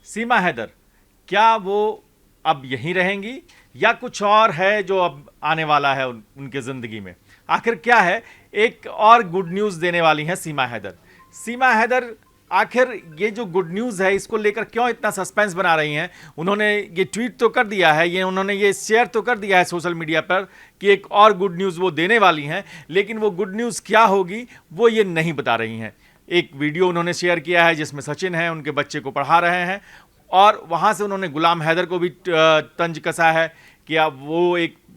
सीमा हैदर, क्या वो अब यहीं रहेंगी या कुछ और है जो अब आने वाला है उनके ज़िंदगी में? आखिर क्या है? एक और गुड न्यूज़ देने वाली हैं सीमा हैदर। सीमा हैदर आखिर ये जो गुड न्यूज़ है इसको लेकर क्यों इतना सस्पेंस बना रही हैं? उन्होंने ये ट्वीट तो कर दिया है, उन्होंने ये शेयर तो कर दिया है सोशल मीडिया पर कि एक और गुड न्यूज़ वो देने वाली हैं, लेकिन वो गुड न्यूज़ क्या होगी वो ये नहीं बता रही हैं। एक वीडियो उन्होंने शेयर किया है जिसमें सचिन है, उनके बच्चे को पढ़ा रहे हैं, और वहाँ से उन्होंने गुलाम हैदर को भी तंज कसा है कि अब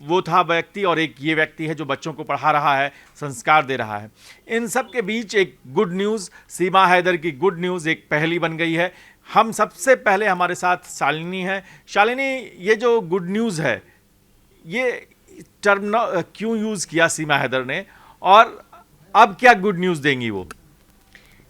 वो था व्यक्ति और एक ये व्यक्ति है जो बच्चों को पढ़ा रहा है, संस्कार दे रहा है। इन सब के बीच एक गुड न्यूज़, सीमा हैदर की गुड न्यूज़ एक पहली बन गई है। हम सबसे पहले हमारे साथ शालिनी है। शालिनी, ये जो गुड न्यूज़ है, ये टर्म क्यों यूज़ किया सीमा हैदर ने, और अब क्या गुड न्यूज़ देंगी वो?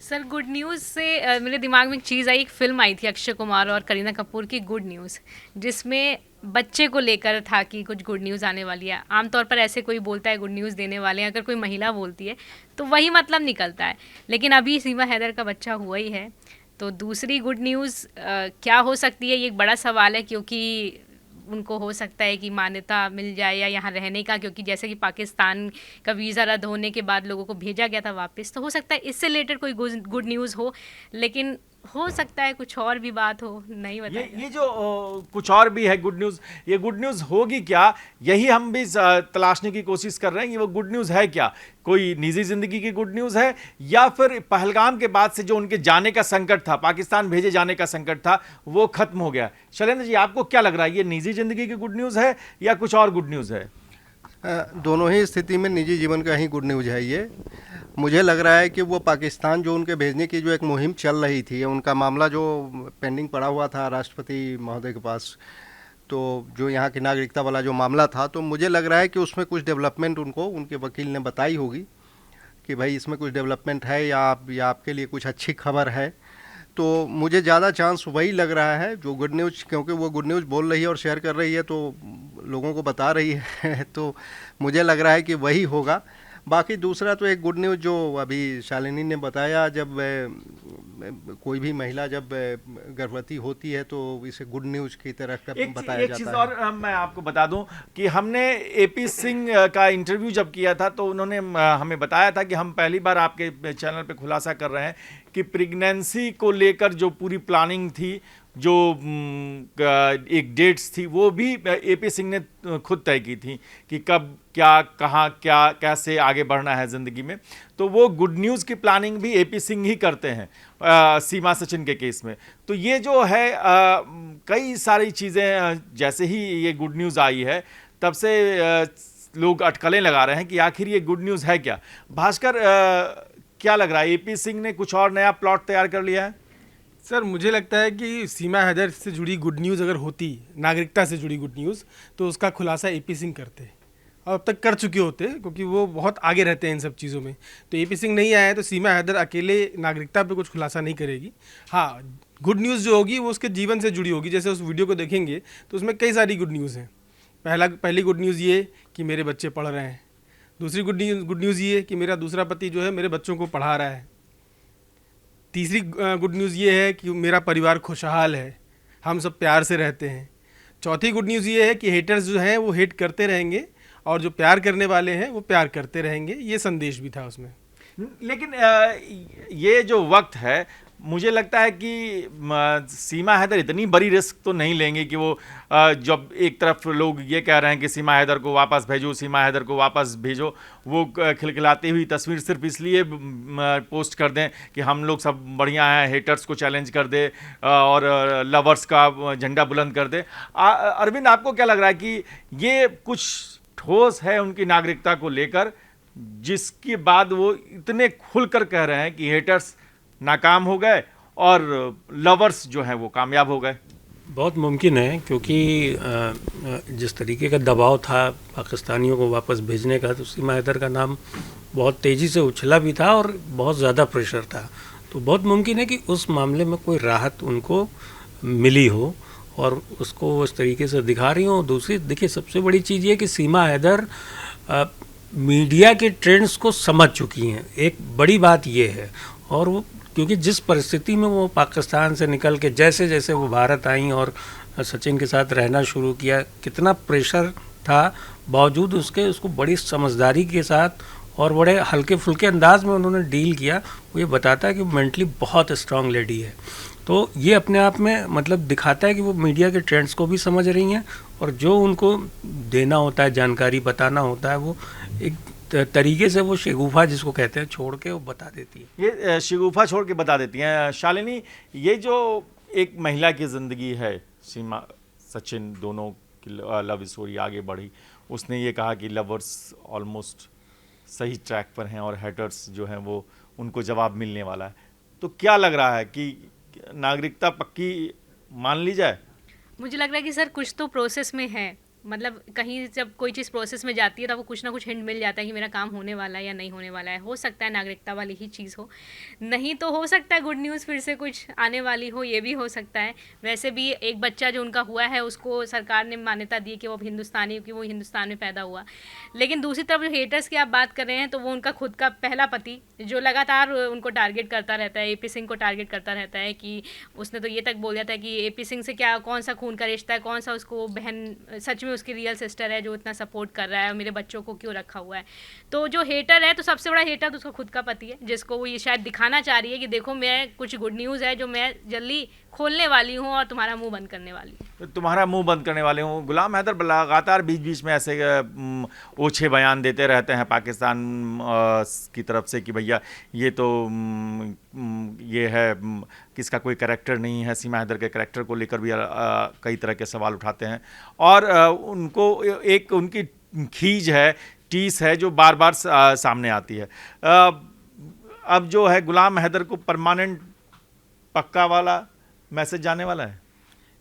सर, गुड न्यूज़ से मेरे दिमाग में एक चीज़ आई। एक फ़िल्म आई थी अक्षय कुमार और करीना कपूर की, गुड न्यूज़, जिसमें बच्चे को लेकर था कि कुछ गुड न्यूज़ आने वाली है। आमतौर पर ऐसे कोई बोलता है गुड न्यूज़ देने वाले हैं, अगर कोई महिला बोलती है तो वही मतलब निकलता है, लेकिन अभी सीमा हैदर का बच्चा हुआ ही है। तो दूसरी गुड न्यूज़ क्या हो सकती है, ये एक बड़ा सवाल है, क्योंकि उनको हो सकता है कि मान्यता मिल जाए या यहाँ रहने का, क्योंकि जैसे कि पाकिस्तान का वीज़ा रद्द होने के बाद लोगों को भेजा गया था वापस, तो हो सकता है इससे रिलेटेड कोई गुड न्यूज़ हो, लेकिन हो सकता है कुछ और भी बात हो, नहीं बताएगा। ये जो कुछ और भी है गुड न्यूज़, ये गुड न्यूज़ होगी क्या? यही हम भी तलाशने की कोशिश कर रहे हैं कि वो गुड न्यूज़ है क्या। कोई निजी ज़िंदगी की गुड न्यूज़ है, या फिर पहलगाम के बाद से जो उनके जाने का संकट था, पाकिस्तान भेजे जाने का संकट था, वो खत्म हो गया। शैलेंद्र जी, आपको क्या लग रहा है, ये निजी ज़िंदगी की गुड न्यूज़ है या कुछ और गुड न्यूज़ है? दोनों ही स्थिति में निजी जीवन का ही गुड न्यूज़ है ये। मुझे लग रहा है कि वो पाकिस्तान जो उनके भेजने की जो एक मुहिम चल रही थी, उनका मामला जो पेंडिंग पड़ा हुआ था राष्ट्रपति महोदय के पास, तो जो यहाँ की नागरिकता वाला जो मामला था, तो मुझे लग रहा है कि उसमें कुछ डेवलपमेंट उनको उनके वकील ने बताई होगी कि भाई इसमें कुछ डेवलपमेंट है या आपके लिए कुछ अच्छी खबर है। तो मुझे ज़्यादा चांस वही लग रहा है जो गुड न्यूज़, क्योंकि वो गुड न्यूज़ बोल रही है और शेयर कर रही है तो लोगों को बता रही है तो मुझे लग रहा है कि वही होगा। बाकी दूसरा तो एक गुड न्यूज़ जो अभी शालिनी ने बताया, जब कोई भी महिला जब गर्भवती होती है तो इसे गुड न्यूज़ की तरह बताया एक जाता चीज़ है। और मैं आपको बता दूं कि हमने एपी सिंह का इंटरव्यू जब किया था तो उन्होंने हमें बताया था कि हम पहली बार आपके चैनल पे खुलासा कर रहे हैं कि प्रेगनेंसी को लेकर जो पूरी प्लानिंग थी, जो एक डेट्स थी, वो भी एपी सिंह ने खुद तय की थी कि कब क्या, कहाँ, क्या, कैसे आगे बढ़ना है ज़िंदगी में। तो वो गुड न्यूज़ की प्लानिंग भी एपी सिंह ही करते हैं सीमा सचिन के केस में। तो ये जो है कई सारी चीज़ें, जैसे ही ये गुड न्यूज़ आई है तब से लोग अटकलें लगा रहे हैं कि आखिर ये गुड न्यूज़ है क्या। भास्कर, क्या लग रहा है, एपी सिंह ने कुछ और नया प्लॉट तैयार कर लिया है? सर, मुझे लगता है कि सीमा हैदर से जुड़ी गुड न्यूज़ अगर होती, नागरिकता से जुड़ी गुड न्यूज़, तो उसका खुलासा एपी सिंह करते और अब तक कर चुके होते, क्योंकि वो बहुत आगे रहते हैं इन सब चीज़ों में। तो एपी सिंह नहीं आया है तो सीमा हैदर अकेले नागरिकता पे कुछ खुलासा नहीं करेगी। हाँ, गुड न्यूज़ जो होगी वो उसके जीवन से जुड़ी होगी। जैसे उस वीडियो को देखेंगे तो उसमें कई सारी गुड न्यूज़ हैं। पहली गुड न्यूज़ ये कि मेरे बच्चे पढ़ रहे हैं। दूसरी गुड न्यूज़ ये कि मेरा दूसरा पति जो है मेरे बच्चों को पढ़ा रहा है। तीसरी गुड न्यूज़ ये है कि मेरा परिवार खुशहाल है, हम सब प्यार से रहते हैं। चौथी गुड न्यूज़ ये है कि हेटर्स जो हैं वो हेट करते रहेंगे और जो प्यार करने वाले हैं वो प्यार करते रहेंगे। ये संदेश भी था उसमें। लेकिन ये जो वक्त है, मुझे लगता है कि सीमा हैदर इतनी बड़ी रिस्क तो नहीं लेंगे कि वो जब एक तरफ लोग ये कह रहे हैं कि सीमा हैदर को वापस भेजो, सीमा हैदर को वापस भेजो, वो खिलखिलाती हुई तस्वीर सिर्फ इसलिए पोस्ट कर दें कि हम लोग सब बढ़िया हैं, हेटर्स को चैलेंज कर दे और लवर्स का झंडा बुलंद कर दे। अरविंद, आपको क्या लग रहा है कि ये कुछ ठोस है उनकी नागरिकता को लेकर, जिसके बाद वो इतने खुलकर कह रहे हैं कि हेटर्स नाकाम हो गए और लवर्स जो हैं वो कामयाब हो गए? बहुत मुमकिन है, क्योंकि जिस तरीके का दबाव था पाकिस्तानियों को वापस भेजने का, तो सीमा हैदर का नाम बहुत तेज़ी से उछला भी था और बहुत ज़्यादा प्रेशर था। तो बहुत मुमकिन है कि उस मामले में कोई राहत उनको मिली हो और उसको उस तरीके से दिखा रही हो। दूसरी, देखिए, सबसे बड़ी चीज़ ये कि सीमा हैदर मीडिया के ट्रेंड्स को समझ चुकी हैं, एक बड़ी बात ये है। और वो क्योंकि जिस परिस्थिति में वो पाकिस्तान से निकल के जैसे जैसे वो भारत आई और सचिन के साथ रहना शुरू किया, कितना प्रेशर था, बावजूद उसके उसको बड़ी समझदारी के साथ और बड़े हल्के फुल्के अंदाज में उन्होंने डील किया। वो ये बताता है कि मेंटली बहुत स्ट्रांग लेडी है। तो ये अपने आप में मतलब दिखाता है कि वो मीडिया के ट्रेंड्स को भी समझ रही हैं और जो उनको देना होता है, जानकारी बताना होता है, वो एक तरीके से वो शगुफा जिसको कहते हैं छोड़ के वो बता देती है। ये शगुफा छोड़ के बता देती हैं। शालिनी, ये जो एक महिला की ज़िंदगी है, सीमा सचिन दोनों की लव स्टोरी आगे बढ़ी, उसने ये कहा कि लवर्स ऑलमोस्ट सही ट्रैक पर हैं और हेटर्स जो हैं वो उनको जवाब मिलने वाला है। तो क्या लग रहा है कि नागरिकता पक्की मान ली जाए? मुझे लग रहा है कि सर कुछ तो प्रोसेस में है, मतलब कहीं जब कोई चीज़ प्रोसेस में जाती है तो वो कुछ ना कुछ हिंट मिल जाता है कि मेरा काम होने वाला है या नहीं होने वाला है। हो सकता है नागरिकता वाली ही चीज़ हो, नहीं तो हो सकता है गुड न्यूज़ फिर से कुछ आने वाली हो, ये भी हो सकता है। वैसे भी एक बच्चा जो उनका हुआ है उसको सरकार ने मान्यता दी कि वो अब हिंदुस्तानी, कि वो हिंदुस्तान में पैदा हुआ। लेकिन दूसरी तरफ जो हेटर्स की आप बात कर रहे हैं तो वो उनका खुद का पहला पति जो लगातार उनको टारगेट करता रहता है, AP सिंह को टारगेट करता रहता है कि उसने तो ये तक बोल दिया था कि AP सिंह से क्या, कौन सा खून का रिश्ता है, कौन सा उसको बहन सच में उसकी रियल सिस्टर है जो इतना सपोर्ट कर रहा है और मेरे बच्चों को क्यों रखा हुआ है। तो जो हेटर है, तो सबसे बड़ा हेटर तो उसका खुद का पति है, जिसको वो ये शायद दिखाना चाह रही है कि देखो मैं कुछ गुड न्यूज़ है जो मैं जल्दी खोलने वाली हूँ और तुम्हारा मुंह बंद करने वाली हूँ। तो तुम्हारा मुंह बंद करने वाले हूँ। गुलाम हैदर लगातार बीच बीच में ऐसे ओछे बयान देते रहते हैं पाकिस्तान की तरफ से कि भैया ये तो ये है किसका कोई कैरेक्टर नहीं है। सीमा हैदर के कैरेक्टर को लेकर भी कई तरह के सवाल उठाते हैं और उनको एक उनकी खींच है, टीस है जो बार बार सामने आती है। अब जो है गुलाम हैदर को परमानेंट पक्का वाला मैसेज जाने वाला है,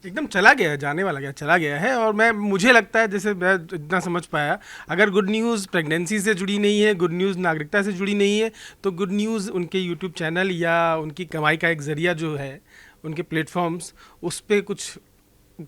एकदम चला गया है, जाने वाला क्या चला गया है। और मुझे लगता है, जैसे मैं इतना समझ पाया, अगर गुड न्यूज़ प्रेगनेंसी से जुड़ी नहीं है, गुड न्यूज़ नागरिकता से जुड़ी नहीं है, तो गुड न्यूज़ उनके यूट्यूब चैनल या उनकी कमाई का एक ज़रिया जो है, उनके प्लेटफॉर्म्स, उस पर कुछ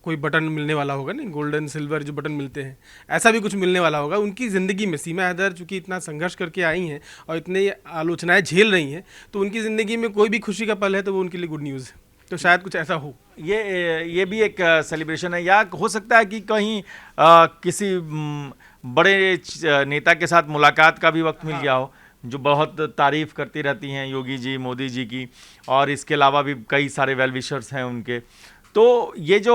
कोई बटन मिलने वाला होगा, नहीं गोल्डन सिल्वर जो बटन मिलते हैं, ऐसा भी कुछ मिलने वाला होगा उनकी ज़िंदगी में। सीमा हैदर चूँकि इतना संघर्ष करके आई हैं और इतने आलोचनाएँ झेल रही हैं, तो उनकी ज़िंदगी में कोई भी खुशी का पल है तो वो उनके लिए गुड न्यूज़ है। तो शायद कुछ ऐसा हो, ये भी एक सेलिब्रेशन है। या हो सकता है कि कहीं किसी बड़े नेता के साथ मुलाकात का भी वक्त मिल गया हो, जो बहुत तारीफ़ करती रहती हैं योगी जी, मोदी जी की, और इसके अलावा भी कई सारे वेल विशर्स हैं उनके। तो ये जो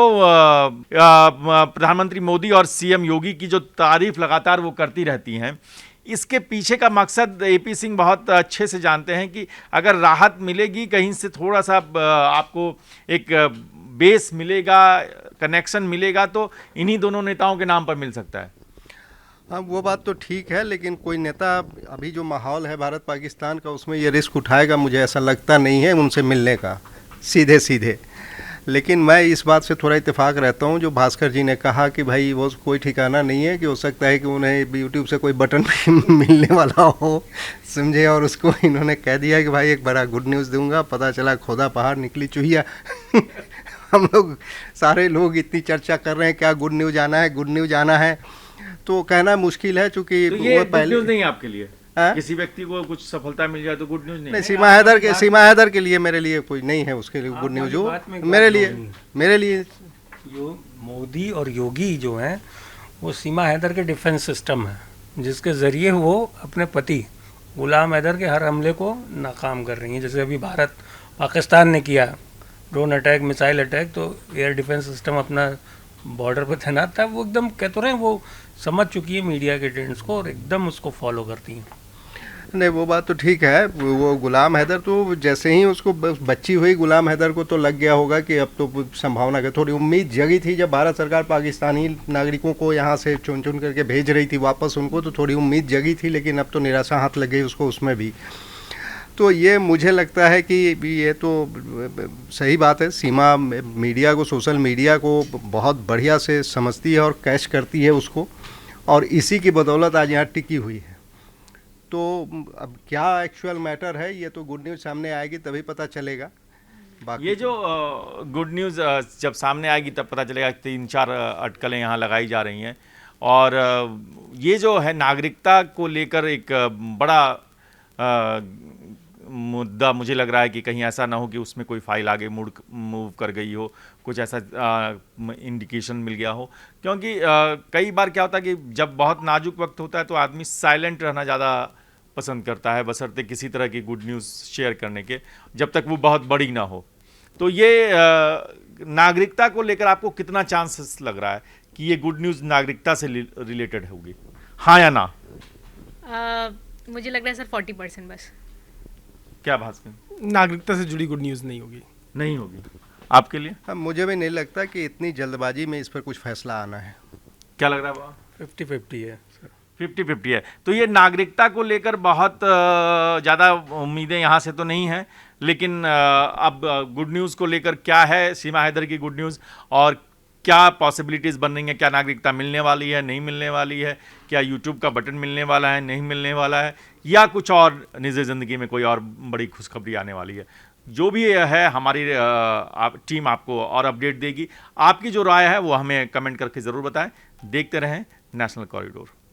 प्रधानमंत्री मोदी और CM योगी की जो तारीफ़ लगातार वो करती रहती हैं, इसके पीछे का मकसद AP सिंह बहुत अच्छे से जानते हैं कि अगर राहत मिलेगी कहीं से, थोड़ा सा आपको एक बेस मिलेगा, कनेक्शन मिलेगा, तो इन्हीं दोनों नेताओं के नाम पर मिल सकता है। हाँ, वो बात तो ठीक है, लेकिन कोई नेता अभी जो माहौल है भारत पाकिस्तान का, उसमें ये रिस्क उठाएगा, मुझे ऐसा लगता नहीं है उनसे मिलने का सीधे सीधे। लेकिन मैं इस बात से थोड़ा इत्तेफाक रहता हूँ जो भास्कर जी ने कहा कि भाई वो कोई ठिकाना नहीं है, कि हो सकता है कि उन्हें यूट्यूब से कोई बटन भी मिलने वाला हो, समझे। और उसको इन्होंने कह दिया कि भाई एक बड़ा गुड न्यूज़ दूंगा, पता चला खोदा पहाड़ निकली चूहिया। हम लोग सारे लोग इतनी चर्चा कर रहे हैं क्या गुड न्यूज़ आना है, गुड न्यूज़ आना है, तो कहना मुश्किल है, चूँकि तो ये वो गुड पहले न्यूज़ नहीं है आपके लिए? हाँ? किसी व्यक्ति को कुछ सफलता मिल जाए तो गुड न्यूज़ नहीं? नहीं, सीमा हैदर के लिए, मेरे लिए कोई नहीं है उसके लिए गुड न्यूज़। हो मेरे लिए जो मोदी और योगी जो हैं वो सीमा हैदर के डिफेंस सिस्टम है, जिसके ज़रिए वो अपने पति गुलाम हैदर के हर हमले को नाकाम कर रही हैं। जैसे अभी भारत पाकिस्तान ने किया ड्रोन अटैक, मिसाइल अटैक, तो एयर डिफेंस सिस्टम अपना बॉर्डर पर तैनात था। वो एकदम कहते रहे, वो समझ चुकी है मीडिया के ट्रेंड्स को और एकदम उसको फॉलो करती हैं। नहीं, वो बात तो ठीक है। वो गुलाम हैदर तो जैसे ही उसको बच्ची हुई, गुलाम हैदर को तो लग गया होगा कि अब तो संभावना का, थोड़ी उम्मीद जगी थी जब भारत सरकार पाकिस्तानी नागरिकों को यहाँ से चुन चुन करके भेज रही थी वापस उनको, तो थोड़ी उम्मीद जगी थी, लेकिन अब तो निराशा हाथ लग गई उसको उसमें भी। तो ये मुझे लगता है कि ये तो सही बात है, सीमा मीडिया को, सोशल मीडिया को बहुत बढ़िया से समझती है और कैच करती है उसको, और इसी की बदौलत आज यहाँ टिकी हुई है। तो अब क्या एक्चुअल मैटर है, ये तो गुड न्यूज़ सामने आएगी तभी पता चलेगा। बाकी ये जो गुड न्यूज़ जब सामने आएगी तब पता चलेगा। 3-4 अटकलें यहाँ लगाई जा रही हैं, और ये जो है नागरिकता को लेकर एक बड़ा मुद्दा मुझे लग रहा है कि कहीं ऐसा ना हो कि उसमें कोई फाइल आगे मूव कर गई हो, कुछ ऐसा इंडिकेशन मिल गया हो, क्योंकि कई बार क्या होता है कि जब बहुत नाजुक वक्त होता है तो आदमी साइलेंट रहना ज़्यादा पसंद करता है, बशर्ते किसी तरह की गुड न्यूज़ शेयर करने के, जब तक वो बहुत बड़ी ना हो। तो ये नागरिकता को लेकर आपको कितना चांसेस लग रहा है कि ये गुड न्यूज़ नागरिकता से रिलेटेड होगी, हाँ या ना? मुझे लग रहा है सर 40% बस। क्या भास्कर? नागरिकता से जुड़ी गुड न्यूज़ नहीं होगी। नहीं होगी आपके लिए? हाँ, मुझे भी नहीं लगता कि इतनी जल्दबाजी में इस पर कुछ फैसला आना है। क्या लग रहा है बाबा? 50-50 है सर। 50-50 है। तो ये नागरिकता को लेकर बहुत ज़्यादा उम्मीदें यहाँ से तो नहीं हैं, लेकिन अब गुड न्यूज़ को लेकर क्या है सीमा हैदर की गुड न्यूज़, और क्या पॉसिबिलिटीज़ बन रही हैं, क्या नागरिकता मिलने वाली है, नहीं मिलने वाली है, क्या यूट्यूब का बटन मिलने वाला है, नहीं मिलने वाला है, या कुछ और निजी ज़िंदगी में कोई और बड़ी खुशखबरी आने वाली है, जो भी है हमारी टीम आपको और अपडेट देगी। आपकी जो राय है वो हमें कमेंट करके ज़रूर बताएं। देखते रहें नेशनल कॉरिडोर।